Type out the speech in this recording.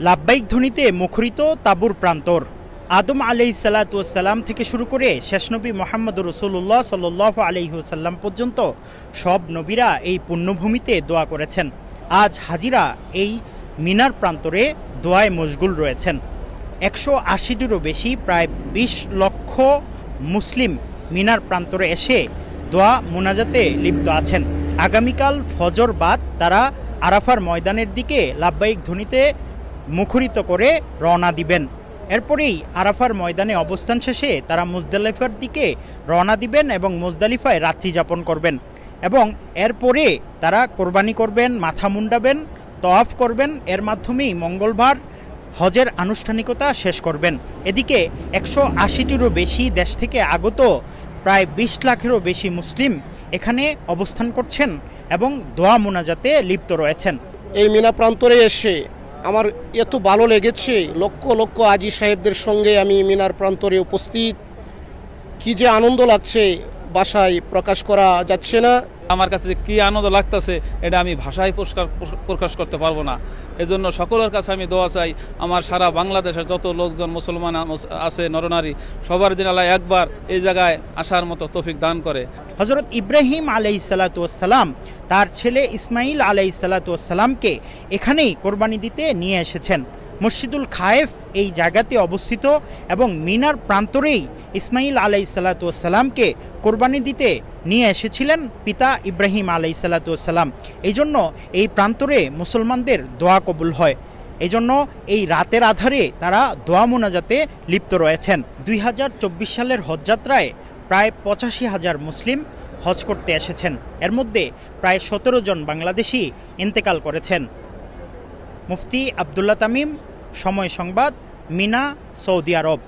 লাব্বাইক ধ্বনিতে মুখরিত তাবুর প্রান্তর। আদম আলাইহিসসালাম থেকে শুরু করে শেষ নবী মুহাম্মদ রাসূলুল্লাহ সাল্লাল্লাহু আলাইহি ওয়াসাল্লাম পর্যন্ত সব নবীরা এই পুণ্যভূমিতে দোয়া করেছেন। আজ হাজিরা এই মিনার প্রান্তরে দোয়ায় মশগুল রয়েছেন। 180টিরও বেশি, প্রায় 20 লক্ষ মুসলিম মিনার প্রান্তরে এসে দোয়া মুনাজাতে লিপ্ত আছেন। আগামীকাল ফজর বাদ তারা আরাফার ময়দানের দিকে লাব্বাইক ধ্বনিতে মুখরিত করে রওনা দিবেন। এরপরেই আরাফার ময়দানে অবস্থান শেষে তারা মুজদালিফার দিকে রওনা দিবেন এবং মুজদালিফায় রাত্রি যাপন করবেন এবং এরপরে তারা কোরবানি করবেন, মাথা মুন্ডাবেন, তওয়াফ করবেন। এর মাধ্যমেই মঙ্গলবার হজের আনুষ্ঠানিকতা শেষ করবেন। এদিকে 180টিরও বেশি দেশ থেকে আগত প্রায় 20 লাখেরও বেশি মুসলিম এখানে অবস্থান করছেন এবং দোয়া মুনাজাতে লিপ্ত রয়েছেন। এই মিনা প্রান্তরে এসে আমার এত ভালো লেগেছে, লক্ষ লক্ষ হাজী সাহেবদের সঙ্গে আমি মিনার প্রান্তরে উপস্থিত। কি যে আনন্দ লাগছে ভাষায় প্রকাশ করা যাচ্ছে না। আমার কাছে কি আনন্দ লাগতেছে এটা আমি ভাষায় প্রকাশ করতে পারবো না। এজন্য সকলের কাছে আমি দোয়া চাই, আমার সারা বাংলাদেশের যত লোকজন মুসলমান আছে নরনারী, সবার যেন আল্লাহ একবার এই জায়গায় আসার মতো তৌফিক দান করে। হযরত ইব্রাহিম আলাইহিসসালাম তার ছেলে ইসমাইল আলাইহিসসালামকে এখানেই কোরবানি দিতে নিয়ে এসেছেন। মসজিদুল খায়েফ এই জায়গাতে অবস্থিত এবং মিনার প্রান্তরেই ইসমাইল আলাইহিসসালামকে কোরবানি দিতে নিয়ে এসেছিলেন পিতা ইব্রাহিম আলাইহিসসালাম। এই জন্য এই প্রান্তরে মুসলমানদের দোয়া কবুল হয়। এই জন্য এই রাতের আধারে তারা দোয়া মোনাজাতে লিপ্ত রয়েছেন। 2024 সালের হজযাত্রায় প্রায় 85,000 মুসলিম হজ করতে এসেছেন। এর মধ্যে প্রায় 17 জন বাংলাদেশি ইন্তেকাল করেছেন। মুফতি আব্দুল্লাহ তামিম, সময় সংবাদ, মিনা, সৌদি আরব।